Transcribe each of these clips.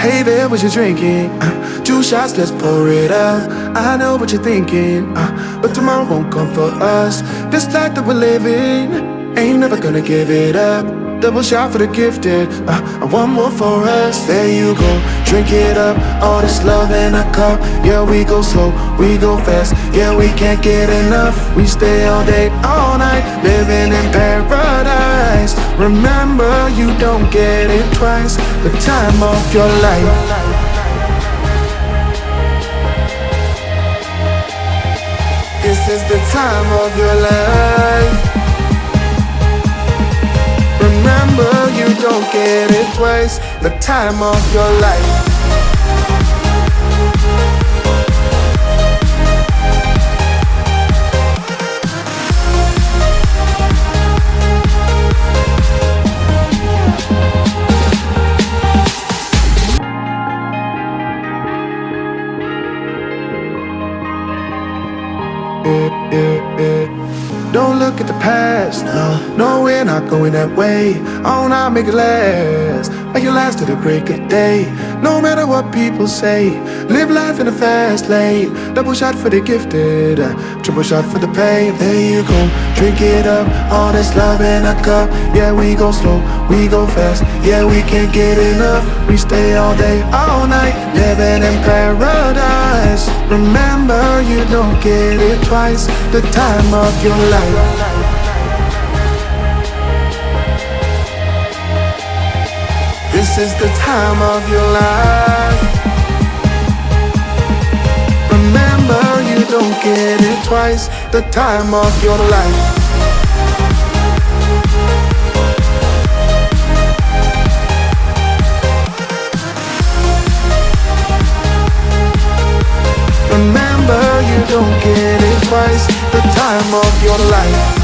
Hey there, what you drinking? 2 shots, let's pour it up. I know what you're thinking, but tomorrow won't come for us. This life that we're living, ain't never gonna give it up. Double shot for the gifted, and one more for us. There you go, drink it up. All this love in a cup. Yeah, we go slow, we go fast. Yeah, we can't get enough. We stay all day, all night, living in paradise. Remember, you don't get it twice. The time of your life. This is the time of your life. Remember, you don't get it twice. The time of your life. Don't look at the past, no, we're not going that way. Oh, now make it last, make it last to the break of day. No matter what people say, live life in a fast lane. Double shot for the gifted, triple shot for the pain. There you go, drink it up, all this love in a cup. Yeah, we go slow, we go fast. Yeah, we can't get enough. We stay all day, all night, living in paradise. Remember, you don't get it twice. The time of your life. This is the time of your life. Remember, you don't get it twice. The time of your life. Remember, you don't get it twice. The time of your life.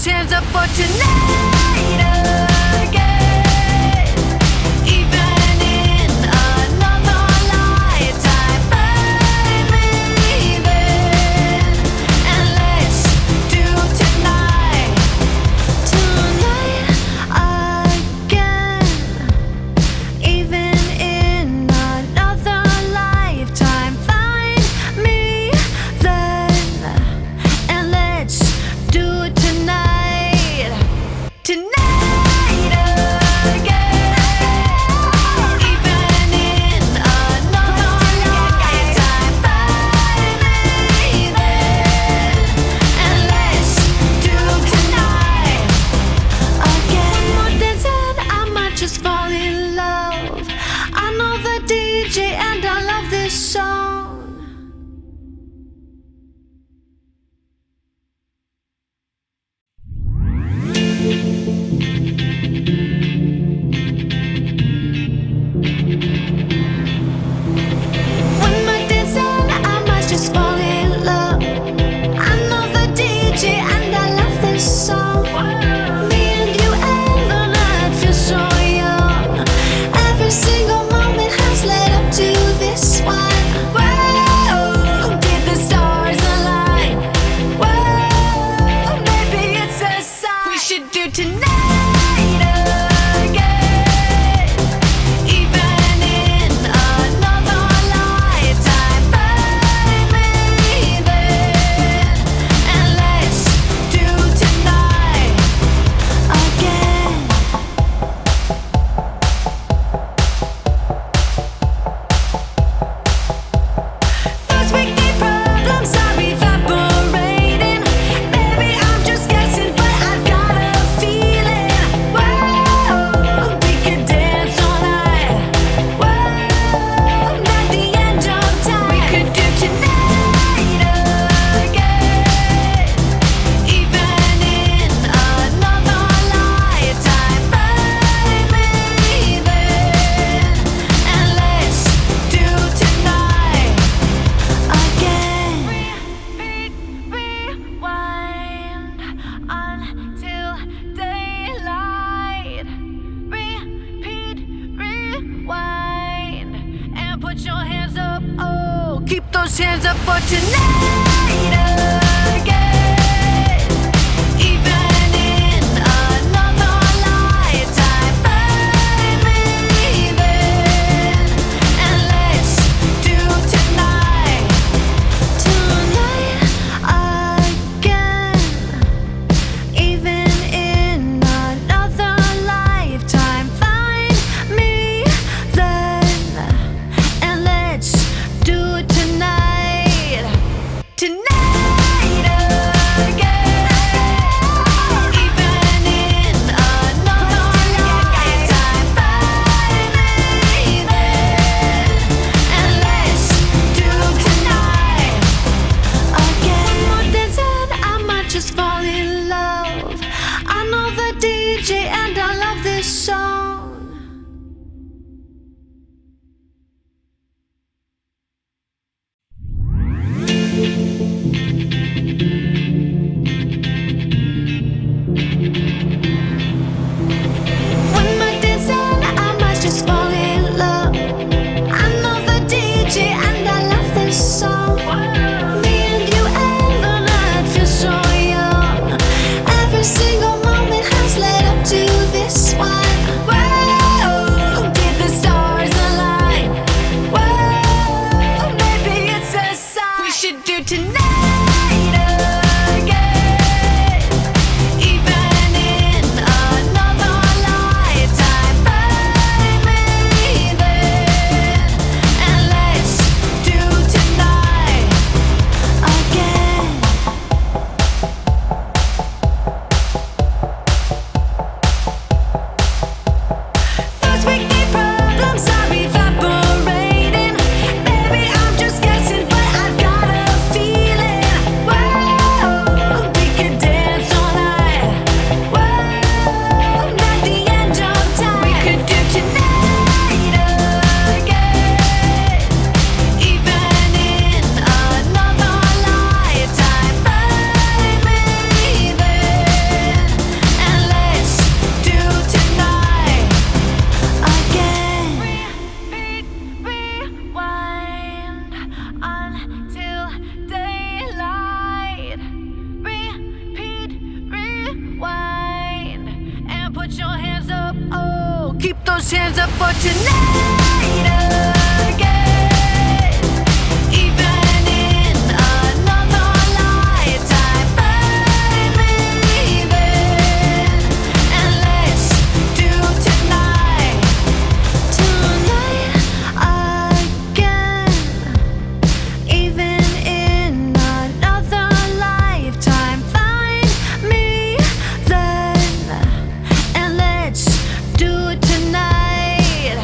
Hands up for tonight again. Even in another lifetime, find me there. And let's do tonight again. Even in another lifetime, find me then. And let's do it tonight. those hands up for tonight again. Even in another lifetime, find me then, and let's do tonight again. Even in another lifetime, find me then, and let's do it tonight again. Even in another lifetime, find me then, and let's do tonight again. One more dance and I might just fall in love. I know the DJ and I love this song. One more dance and I might just fall in love. I know the DJ and I love this song. Me and you and the night feel so young. Every single moment has led up to this one. Whoa, did the stars align? Whoa, maybe it's a sign. We should do tonight again. Even in another lifetime, find me then, and let's do tonight again. Those weekday problems are evaporating. Baby, I'm just guessing, but I've got a feeling. Whoa, we could dance all night. Whoa, not the end of time. We could do tonight again. Even in another lifetime, find me then, and let's do tonight again. Repeat, rewind until daylight. Repeat, rewind, and put your hands up. Oh, keep those hands up for tonight again. Even in another lifetime, find me then, and let's do tonight again. Even in another lifetime, find me then, and let's do it tonight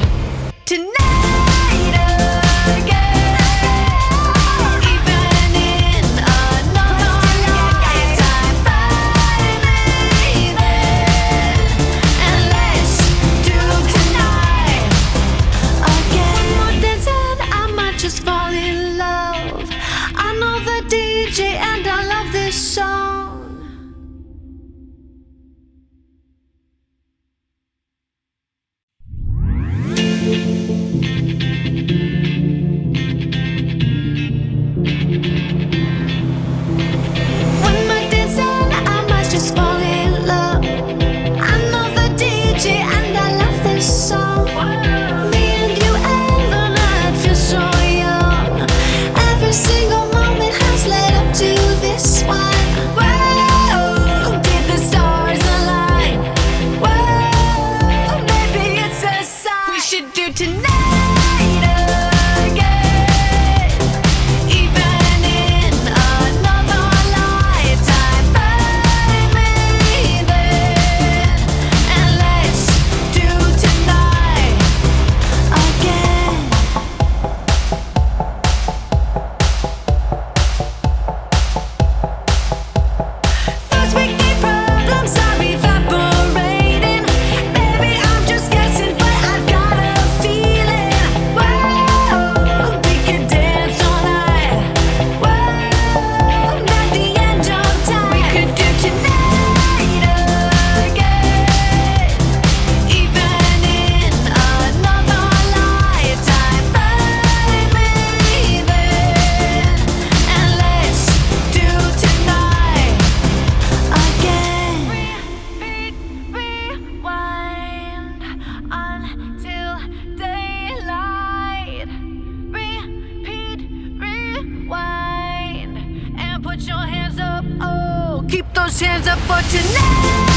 those hands up for tonight.